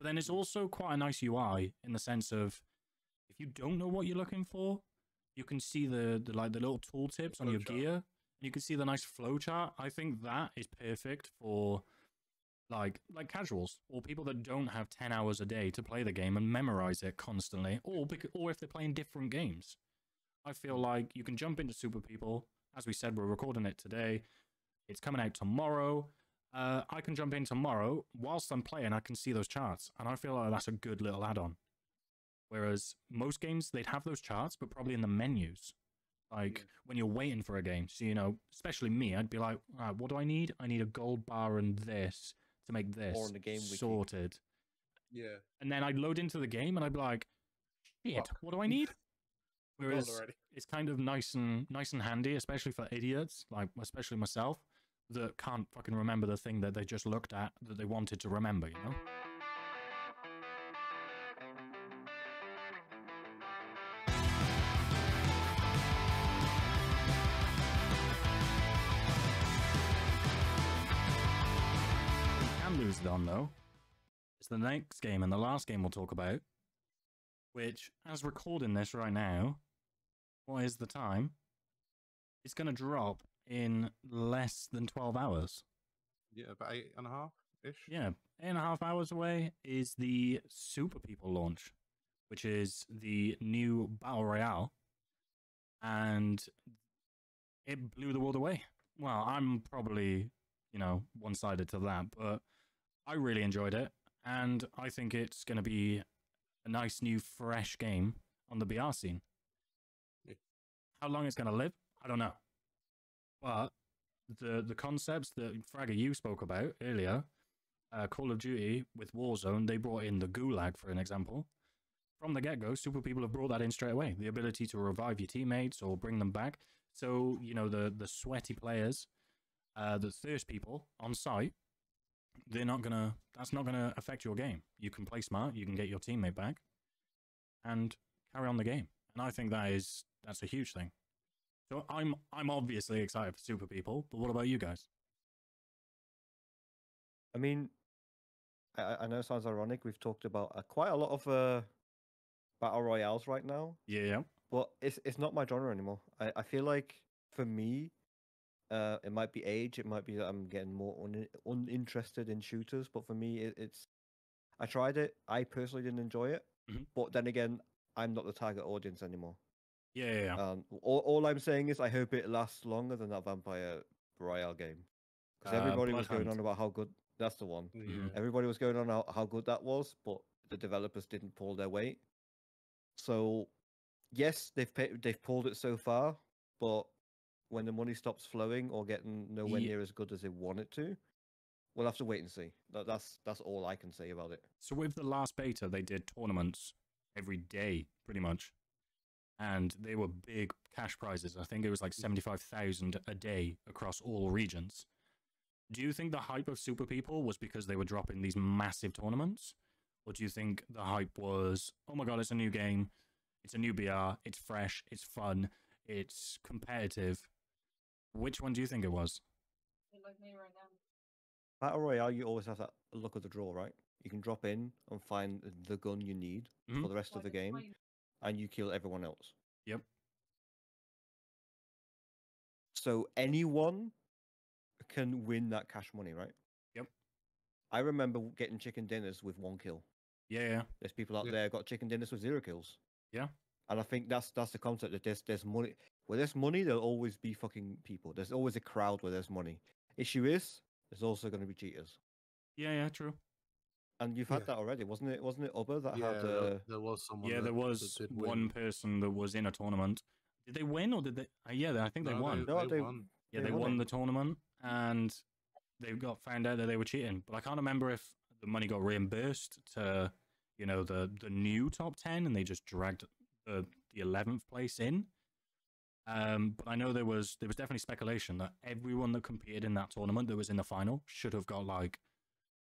But then it's also quite a nice UI in the sense of if you don't know what you're looking for, you can see the little tooltips on your gear, and you can see the nice flowchart. I think that is perfect for like casuals or people that don't have 10 hours a day to play the game and memorize it constantly, or if they're playing different games. I feel like you can jump into Super People. As we said, we're recording it today. It's coming out tomorrow. I can jump in tomorrow. Whilst I'm playing, I can see those charts. And I feel like that's a good little add-on. Whereas most games, they'd have those charts, but probably in the menus. Like, when you're waiting for a game. So, you know, especially me, I'd be like, all right, what do I need? I need a gold bar and this to make this. Or in the game sorted. Yeah. And then I'd load into the game, and I'd be like, shit, what do I need? Whereas it's kind of nice and handy, especially for idiots, like especially myself, that can't fucking remember the thing that they just looked at that they wanted to remember, you know? We can lose it on, though. It's the next game and the last game we'll talk about, which, as recording this right now, what is the time? It's going to drop in less than 12 hours. Yeah, about 8.5-ish. Yeah, 8.5 hours away is the Super People launch, which is the new Battle Royale. And it blew the world away. Well, I'm probably, you know, one-sided to that, but I really enjoyed it. And I think it's going to be a nice, new, fresh game on the BR scene. How long it's going to live, I don't know. But the concepts that Fragger you spoke about earlier, Call of Duty with Warzone, they brought in the Gulag, for an example. From the get-go, Super People have brought that in straight away. The ability to revive your teammates or bring them back. So, you know, the sweaty players, the thirst people on site, that's not gonna affect your game. You can play smart, you can get your teammate back, and carry on the game. And I think that's a huge thing. So I'm obviously excited for Super People, but what about you guys? I mean, I know it sounds ironic. We've talked about quite a lot of battle royales right now. Yeah. But it's not my genre anymore. I feel like for me, it might be age. It might be that I'm getting more uninterested in shooters. But for me, it's I tried it. I personally didn't enjoy it. Mm-hmm. But then again, I'm not the target audience anymore. Yeah. All I'm saying is I hope it lasts longer than that Vampire Royale game. Because everybody was going on about how good... That's the one. Yeah. Everybody was going on how good that was, but the developers didn't pull their weight. So, yes, they've pulled it so far, but when the money stops flowing or getting nowhere near as good as they want it to, we'll have to wait and see. That's all I can say about it. So with the last beta, they did tournaments every day, pretty much. And they were big cash prizes. I think it was like 75,000 a day across all regions. Do you think the hype of Super People was because they were dropping these massive tournaments? Or do you think the hype was, oh my god, it's a new game, it's a new BR, it's fresh, it's fun, it's competitive? Which one do you think it was? Like me right now. Battle Royale, you always have that luck of the draw, right? You can drop in and find the gun you need for the rest of the game, and you kill everyone else. Yep. So anyone can win that cash money, right? Yep. I remember getting chicken dinners with 1 kill. Yeah. There's people out there got chicken dinners with 0 kills. Yeah. And I think that's the concept that there's money. Where there's money, there'll always be fucking people. There's always a crowd where there's money. Issue is, there's also going to be cheaters. Yeah, true. And you've had that already, wasn't it? Wasn't it Ubba that had? There was someone. Yeah, there was one person that was in a tournament. Did they win or did they? I think they won. They won. Yeah, they won the tournament and they got found out that they were cheating. But I can't remember if the money got reimbursed to, you know, the new top 10 and they just dragged the 11th place in. But I know there was definitely speculation that everyone that competed in that tournament that was in the final should have got like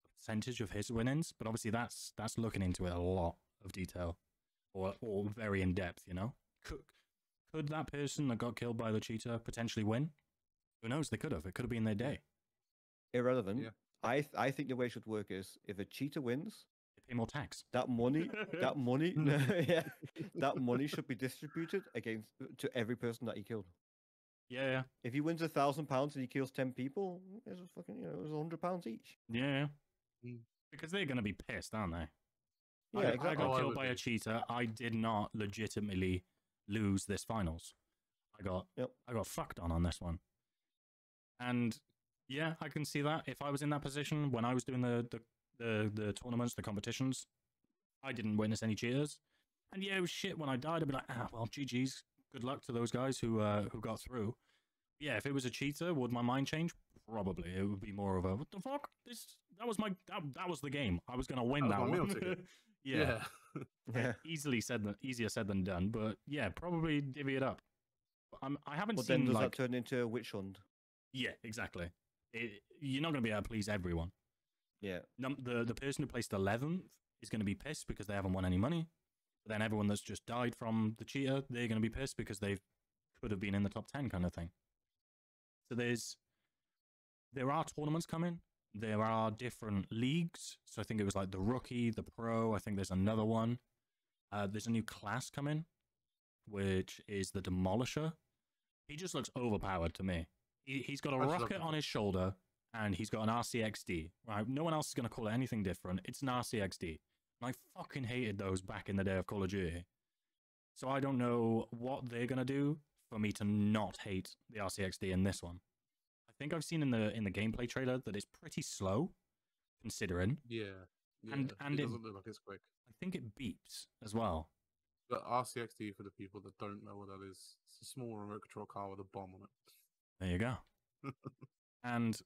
a percentage of his winnings. But obviously that's looking into it a lot of detail or very in depth, you know. Could that person that got killed by the cheater potentially win? Who knows? They could have. It could have been their day. Irrelevant. Yeah. I think the way it should work is if a cheater wins, pay more tax. That money, yeah, that money should be distributed against to every person that he killed. Yeah, If he wins £1,000 and he kills 10 people, it's a fucking, it's £100 each. yeah. Mm. Because they're going to be pissed, aren't they? Yeah, I exactly. got Oh, I killed would by a be. cheater. I did not legitimately lose this finals. Yep. I got fucked on this one. And yeah, I can see that. If I was in that position when I was doing the tournaments, the competitions, I didn't witness any cheaters. And yeah, it was shit when I died. I'd be like, well, GG's. Good luck to those guys who got through. Yeah, if it was a cheater, would my mind change? Probably. It would be more of a, what the fuck? That was the game. I was gonna win That that was my meal one. ticket. Yeah. Yeah. Easier said than done, but yeah, probably divvy it up. I haven't But then seen does like that turn into a witch hunt? yeah, exactly. You're not going to be able to please everyone. Yeah. The person who placed 11th is going to be pissed because they haven't won any money. But then everyone that's just died from the cheater, they're going to be pissed because they could have been in the top 10 kind of thing. So there are tournaments coming. There are different leagues. So I think it was like the rookie, the pro. I think there's another one. There's a new class coming, which is the Demolisher. He just looks overpowered to me. He's got a I just love rocket the- on his shoulder, and he's got an RCXD. Right? No one else is going to call it anything different. It's an RCXD. And I fucking hated those back in the day of Call of Duty. So I don't know what they're going to do for me to not hate the RCXD in this one. I think I've seen in the gameplay trailer that it's pretty slow, considering. Yeah. Yeah. And it it- doesn't look like it's quick. I think it beeps as well. But RCXD, for the people that don't know what that is, it's a small remote control car with a bomb on it. There you go. And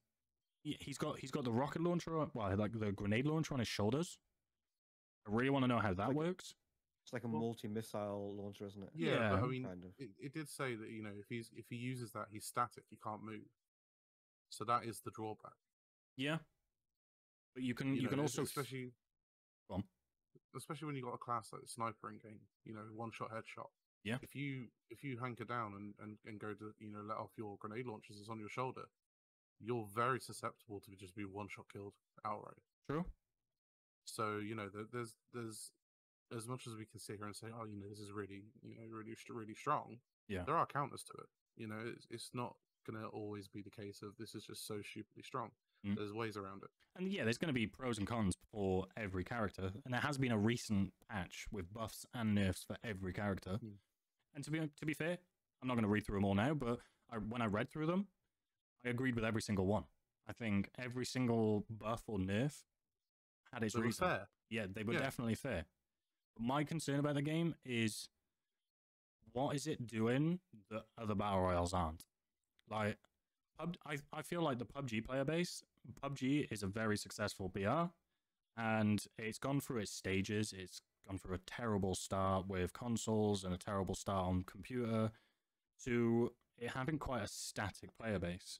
he's got the rocket launcher, well, like the grenade launcher on his shoulders. I really want to know how that Like- works. It's like a Well- multi-missile launcher, isn't it? Yeah, but Yeah, I mean, kind of. it did say that if he uses that, he's static. He can't move. So that is the drawback. Yeah, but you can also especially Go on. especially when you got a class like the sniper in game. One shot headshot. Yeah. If you hanker down and go to let off your grenade launchers that's on your shoulder, you're very susceptible to just be one shot killed outright. True. So there's as much as we can sit here and say, oh, this is really really strong. Yeah. There are counters to it. It's not gonna always be the case of this is just so stupidly strong. Mm. There's ways around it. And yeah, there's going to be pros and cons for every character, and there has been a recent patch with buffs and nerfs for every character. Mm. And to be fair, I'm not going to read through them all now, but when I read through them, I agreed with every single one. I think every single buff or nerf had its They were reason. fair. Yeah, they were Yeah. definitely fair. But my concern about the game is, what is it doing that other battle royals aren't? Like, I feel like the PUBG player base, PUBG is a very successful BR, and it's gone through its stages. It's gone through a terrible start with consoles and a terrible start on computer to it having quite a static player base.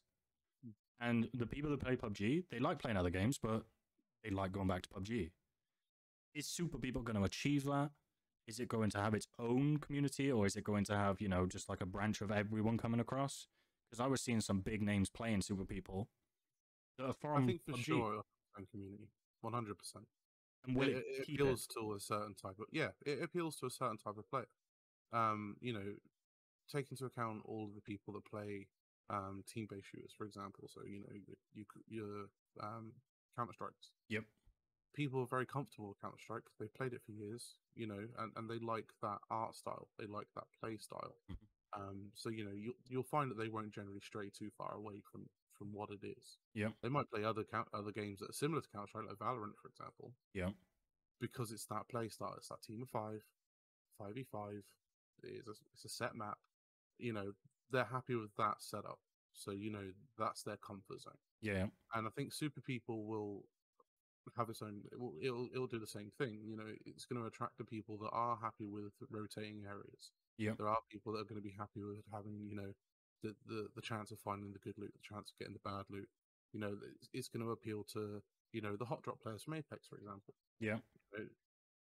And the people that play PUBG, they like playing other games, but they like going back to PUBG. Is Super People going to achieve that? Is it going to have its own community, or is it going to have, just like a branch of everyone coming across? Because I was seeing some big names playing Super People that are from I think for PUBG. sure it'll have its own community, 100%. And will It it keep appeals to a certain type of it appeals to a certain type of player. Take into account all of the people that play team-based shooters, for example. So your Counter Strikes. Yep. People are very comfortable with Counter Strike. They've played it for years, and they like that art style. They like that play style. So you'll find that they won't generally stray too far away from what it is. Yep. They might play other games that are similar to Counter Strike, like Valorant, for example. Yep. Because it's that play style. It's that team of 5v5. It's a set map. They're happy with that setup. So that's their comfort zone. Yeah. And I think Super People will have its own. It'll do the same thing. It's going to attract the people that are happy with rotating areas. Yep. There are people that are going to be happy with having the chance of finding the good loot, the chance of getting the bad loot. It's going to appeal to the hot drop players from Apex, for example. Yeah.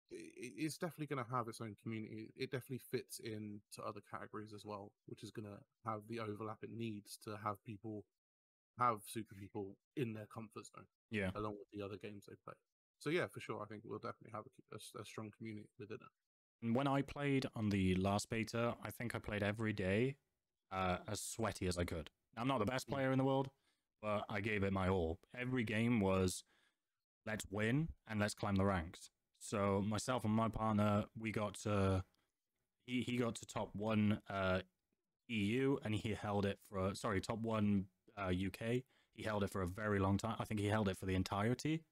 It's definitely going to have its own community. It definitely fits into other categories as well, which is going to have the overlap it needs to have people have Super People in their comfort zone. Yeah. Along with the other games they play. So yeah, for sure, I think we'll definitely have a strong community within it. And when I played on the last beta, I think I played every day as sweaty as I could. I'm not the best player in the world, but I gave it my all. Every game was let's win and let's climb the ranks. So myself and my partner, we got to he got to top 1 EU, and he held it for top 1 UK. He held it for a very long time. I think he held it for the entirety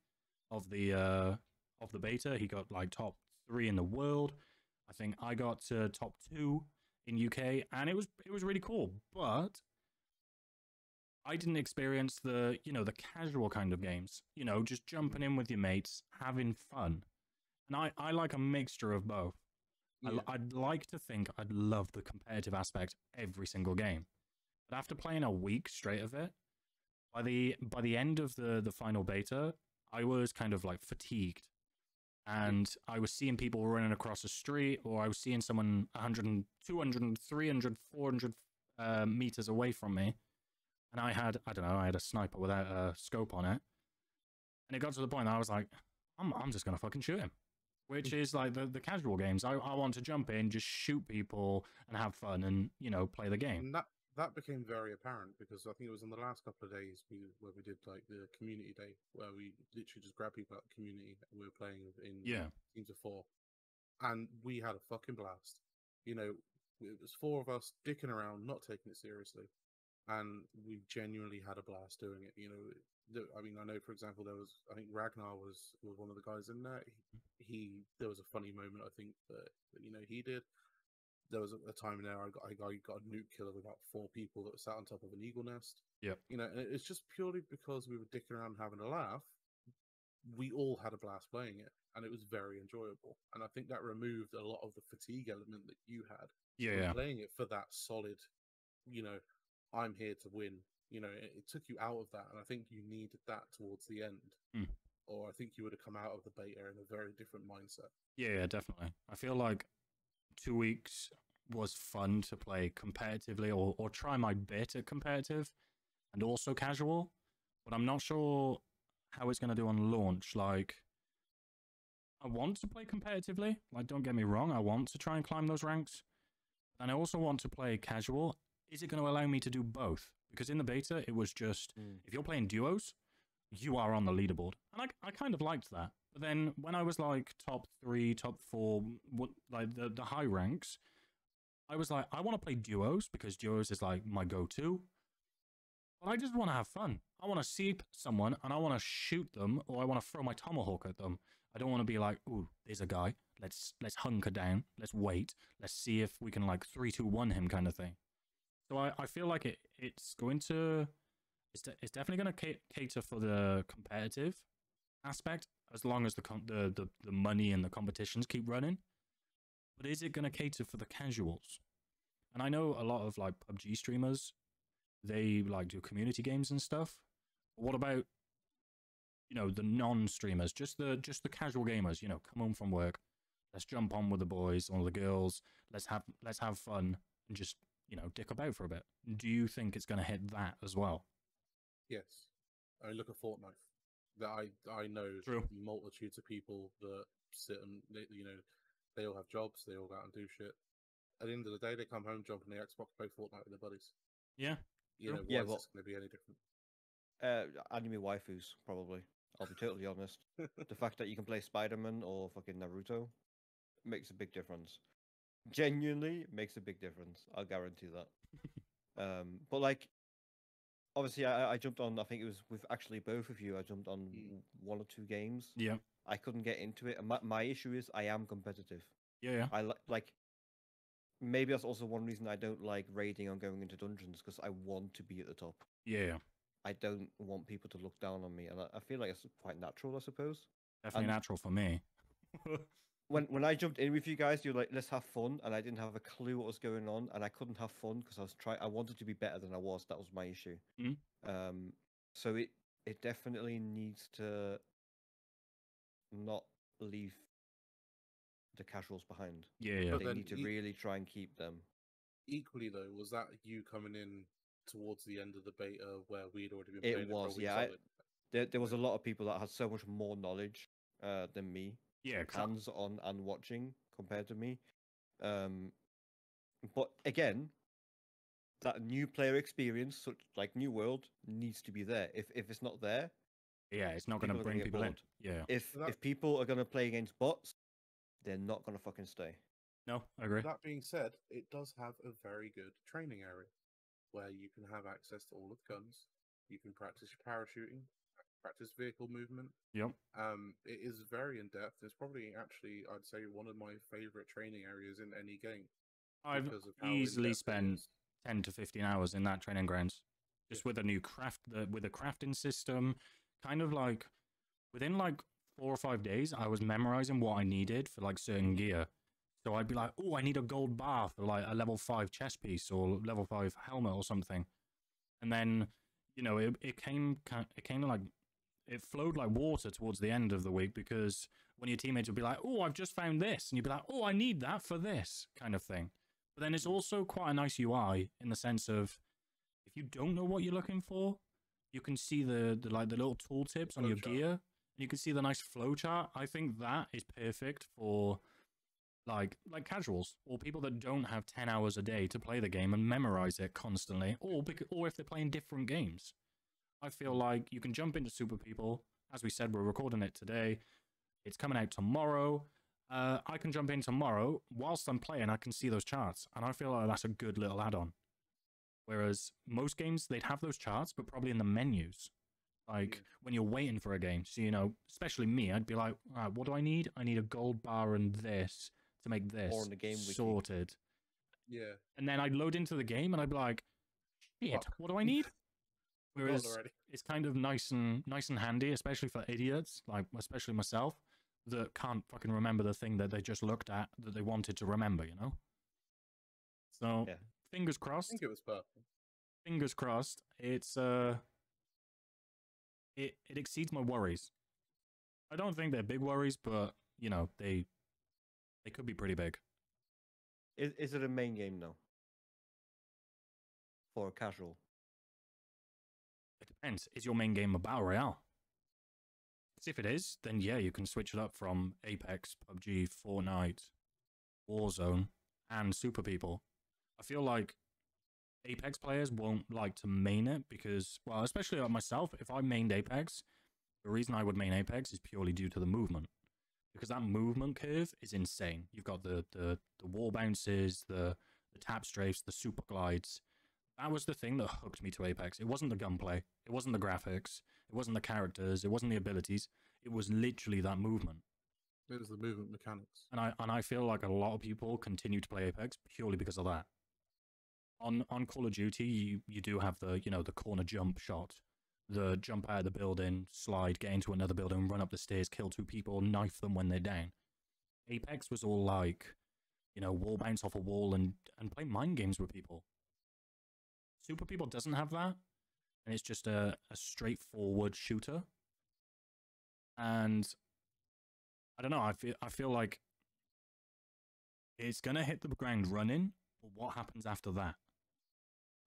of the beta. He got like top 3 in the world. I think I got to top 2 in UK, and it was really cool. But I didn't experience the casual kind of games. Just jumping in with your mates, having fun. And I like a mixture of both. Yeah. I'd like to think I'd love the competitive aspect every single game. But after playing a week straight of it, by the end of the final beta, I was kind of like fatigued. And I was seeing people running across the street, or I was seeing someone 100, 200, 300, 400 meters away from me. And I had a sniper without a scope on it. And it got to the point that I was like, I'm just going to fucking shoot him. Which is like the casual games. I want to jump in, just shoot people and have fun and, play the game. And that became very apparent because I think it was in the last couple of days where we did like the community day where we literally just grabbed people at the community and we were playing in teams of 4. And we had a fucking blast. It was 4 of us dicking around, not taking it seriously. And we genuinely had a blast doing it. I mean, I know, for example, I think Ragnar was one of the guys in there. There was a funny moment, I think, that he did. There was a time there I got a nuke kill of about 4 people that were sat on top of an eagle nest. Yeah. And it's just purely because we were dicking around having a laugh. We all had a blast playing it, and it was very enjoyable. And I think that removed a lot of the fatigue element that you had. Yeah. Playing it for that solid, I'm here to win. It took you out of that, and I think you needed that towards the end. Or I think you would have come out of the beta in a very different mindset. Yeah, definitely. I feel like 2 weeks was fun to play competitively or try my bit at competitive and also casual, but I'm not sure how it's going to do on launch. Like, I want to play competitively. Like, don't get me wrong, I want to try and climb those ranks, and I also want to play casual. Is it going to allow me to do both? Because in the beta, it was just, if you're playing duos, you are on the leaderboard. And I kind of liked that. But then when I was like top 3, top 4, like the high ranks, I was like, I want to play duos because duos is like my go-to. But I just want to have fun. I want to see someone and I want to shoot them, or I want to throw my tomahawk at them. I don't want to be like, ooh, there's a guy. Let's hunker down. Let's wait. Let's see if we can like 3-2-1 him kind of thing. So I feel like it's definitely going to cater for the competitive aspect as long as the money and the competitions keep running. But is it going to cater for the casuals? And I know a lot of like PUBG streamers, they like do community games and stuff. But what about the non-streamers, just the casual gamers? Come home from work, let's jump on with the boys or the girls. Let's have fun and just dick about for a bit. Do you think it's going to hit that as well? Yes. I mean, look at Fortnite. That I know multitudes of people that sit and they all have jobs. They all go out and do shit. At the end of the day, they come home, jump on the Xbox, play Fortnite with their buddies. Yeah. Why is this going to be any different? Anime waifus, probably. I'll be totally honest. The fact that you can play Spider-Man or fucking Naruto makes a big difference. Genuinely makes a big difference. I'll guarantee that. But like, obviously, I jumped on. I think it was with actually both of you. I jumped on 1 or 2 games. Yeah. I couldn't get into it, and my issue is I am competitive. Yeah. I like. Maybe that's also one reason I don't like raiding or going into dungeons, because I want to be at the top. Yeah. I don't want people to look down on me, and I feel like it's quite natural, I suppose. Definitely natural for me. When I jumped in with you guys, you're like, let's have fun, and I didn't have a clue what was going on, and I couldn't have fun because I wanted to be better than I was. That was my issue. So it definitely needs to not leave the casuals behind. Yeah. They need to really try and keep them. Equally though, was that you coming in towards the end of the beta where we'd already been playing? It was, yeah. There was a lot of people that had so much more knowledge than me, Yeah, 'cause hands on and watching compared to me. But again, that new player experience, such like New World, needs to be there. If it's not there, yeah, it's not going to people are bring gonna get people in. bored. Yeah, If people are gonna play against bots, they're not gonna fucking stay. no, I agree. That being said, it does have a very good training area where you can have access to all of the guns. You can practice your parachuting, practice vehicle movement. Yep. It is very in depth. It's probably actually, I'd say, one of my favorite training areas in any game I've because of how easily in-depth it spent is. 10 to 15 hours in that training grounds, just Yeah. with a new with a crafting system. Kind of like within like 4 or 5 days, I was memorizing what I needed for like certain gear. So I'd be like, oh, I need a gold bar for like a level 5 chest piece or level 5 helmet or something. And then, it came like, it flowed like water towards the end of the week because when your teammates would be like, oh, I've just found this. And you'd be like, oh, I need that for this kind of thing. But then it's also quite a nice UI in the sense of if you don't know what you're looking for, you can see the little tooltips on your Flowchart. gear. And you can see the nice flowchart. I think that is perfect for like casuals or people that don't have 10 hours a day to play the game and memorize it constantly, or if they're playing different games. I feel like you can jump into Super People. As we said, we're recording it today. It's coming out tomorrow. I can jump in tomorrow. Whilst I'm playing, I can see those charts. And I feel like that's a good little add-on. Whereas most games, they'd have those charts, but probably in the menus. Like when you're waiting for a game. So, especially me, I'd be like, all right, what do I need? I need a gold bar and this to make this. Or in the game wiki. Sorted. Yeah. And then I'd load into the game and I'd be like, shit, Fuck. what do I need? Forgotten Whereas already. it's kind of nice and handy, especially for idiots, like especially myself, that can't fucking remember the thing that they just looked at that they wanted to remember, So Yeah. fingers I crossed. think it was perfect. Fingers crossed. It's it exceeds my worries. I don't think they're big worries, but they could be pretty big. Is it a main game now? For casual? It depends. Is your main game a battle royale? Because if it is, then yeah, you can switch it up from Apex, PUBG, Fortnite, Warzone, and Super People. I feel like Apex players won't like to main it because, well, especially like myself, if I mained Apex, the reason I would main Apex is purely due to the movement. Because that movement curve is insane. You've got the wall bounces, the tap strafes, the super glides. That was the thing that hooked me to Apex. It wasn't the gunplay. It wasn't the graphics. It wasn't the characters. It wasn't the abilities. It was literally that movement. It was the movement mechanics. And I feel like a lot of people continue to play Apex purely because of that. On Call of Duty, you do have the the corner jump shot, the jump out of the building, slide, get into another building, run up the stairs, kill 2 people, knife them when they're down. Apex was all like, wall bounce off a wall and play mind games with people. Super People doesn't have that, and it's just a straightforward shooter. And I don't know, I feel like it's gonna hit the ground running, but what happens after that?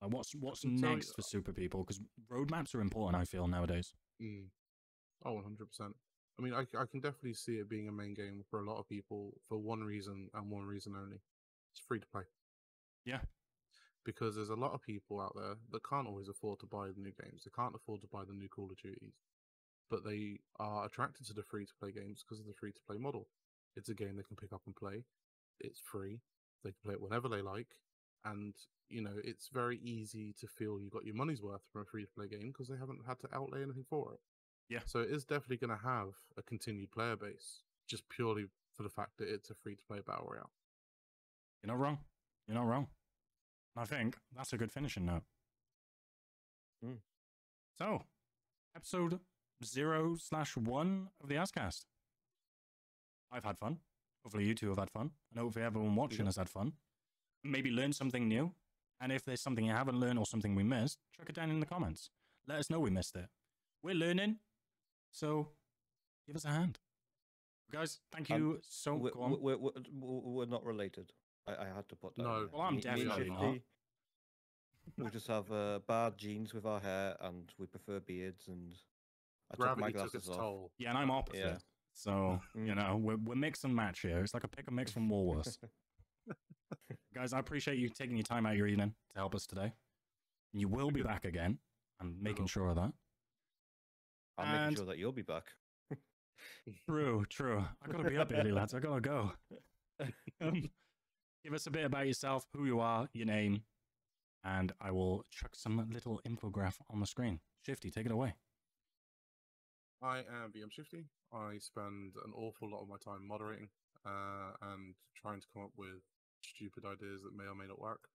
Like what's next for Super People? Because roadmaps are important, I feel, nowadays. Oh, 100%. I mean, I can definitely see it being a main game for a lot of people for one reason and one reason only. It's free to play. Yeah. Because there's a lot of people out there that can't always afford to buy the new games. They can't afford to buy the new Call of Duties. But they are attracted to the free-to-play games because of the free-to-play model. It's a game they can pick up and play. It's free. They can play it whenever they like. And, it's very easy to feel you got your money's worth from a free-to-play game because they haven't had to outlay anything for it. Yeah. So it is definitely going to have a continued player base, just purely for the fact that it's a free-to-play battle royale. You're not wrong. You're not wrong. I think that's a good finishing note. So, episode 0/1 of the Azzcast. I've had fun. Hopefully you two have had fun. And hopefully everyone watching has had fun. Maybe learned something new. And if there's something you haven't learned or something we missed, chuck it down in the comments. Let us know we missed it. We're learning, so give us a hand. Guys, thank you so much. We're not related. I had to put that. No, in there. well, I'm Me and definitely Shifty, not. we just have bad genes with our hair, and we prefer beards. And I took my Gravity took glasses its off. toll. Yeah, and I'm opposite. Yeah. So, you know, we're mix and match here. It's like a pick and mix from Woolworths. Guys, I appreciate you taking your time out of your evening to help us today. You will be back again. I'm making sure of that. I'm making sure that you'll be back. True. I gotta be up early, lads. I gotta go. Give us a bit about yourself, who you are, your name, and I will chuck some little infograph on the screen. Shifty, take it away. I am BM Shifty. I spend an awful lot of my time moderating and trying to come up with stupid ideas that may or may not work.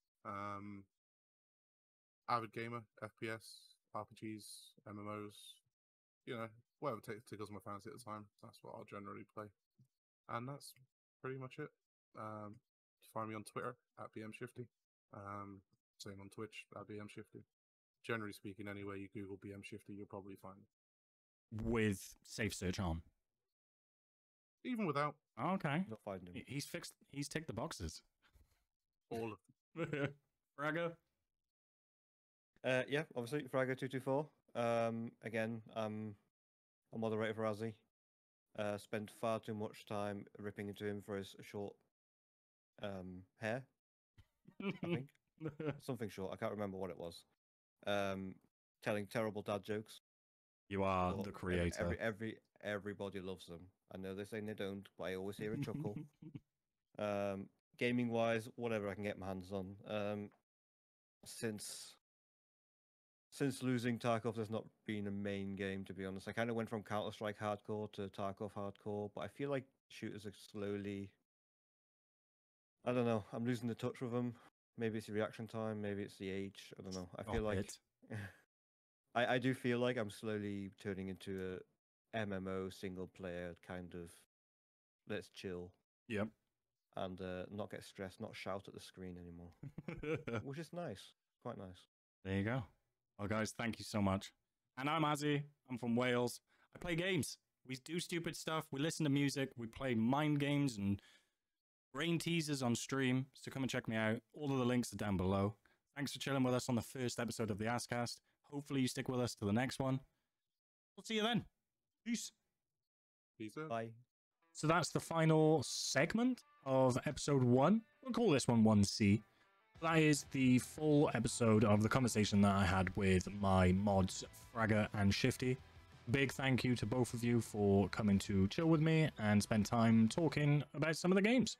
Avid gamer, FPS, RPGs, MMOs, you know, whatever tickles my fancy at the time. That's what I'll generally play. And that's pretty much it. Find me on Twitter at BMShifty. Same on Twitch at BMShifty. Generally speaking, anywhere you Google BMShifty, you'll probably find me. With safe search on. Even without. Okay. You'll find him. He's ticked the boxes. All of them. Fraga? Yeah, obviously, Fraga224. Again, I'm a moderator for Azzy. Spent far too much time ripping into him for his short hair. I think. Something short. I can't remember what it was. Telling terrible dad jokes. You are But the creator. Everybody loves them. I know they're saying they don't, but I always hear a chuckle. Gaming wise, whatever I can get my hands on. Since losing Tarkov, there's not been a main game, to be honest. I kind of went from Counter-Strike hardcore to Tarkov hardcore, but I feel like shooters are slowly... I don't know. I'm losing the touch with them. Maybe it's the reaction time. Maybe it's the age. I don't know. I feel like... I do feel like I'm slowly turning into a MMO single-player kind of... Let's chill. Yep. And not get stressed, not shout at the screen anymore. Which is nice. Quite nice. There you go. Well, guys, thank you so much. And I'm Azzy. I'm from Wales. I play games. We do stupid stuff. We listen to music. We play mind games and brain teasers on stream. So come and check me out. All of the links are down below. Thanks for chilling with us on the first episode of the Azzcast. Hopefully you stick with us to the next one. We'll see you then. Peace. Peace out. Bye. So that's the final segment of episode 1. We'll call this one 1C. That is the full episode of the conversation that I had with my mods, Fraga and Shifty. Big thank you to both of you for coming to chill with me and spend time talking about some of the games.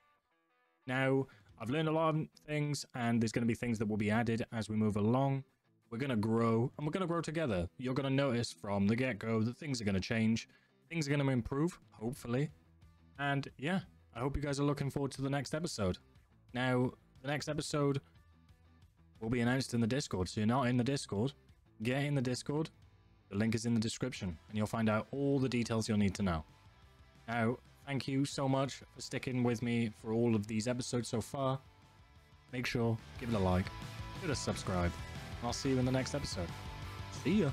Now, I've learned a lot of things, and there's going to be things that will be added as we move along. We're going to grow, and we're going to grow together. You're going to notice from the get-go that things are going to change. Things are going to improve, hopefully. And yeah, I hope you guys are looking forward to the next episode. Now, the next episode will be announced in the Discord, so you're not in the Discord, get in the Discord. The link is in the description, and you'll find out all the details you'll need to know. Now, thank you so much for sticking with me for all of these episodes so far. Make sure, give it a like, hit a subscribe, and I'll see you in the next episode. See ya!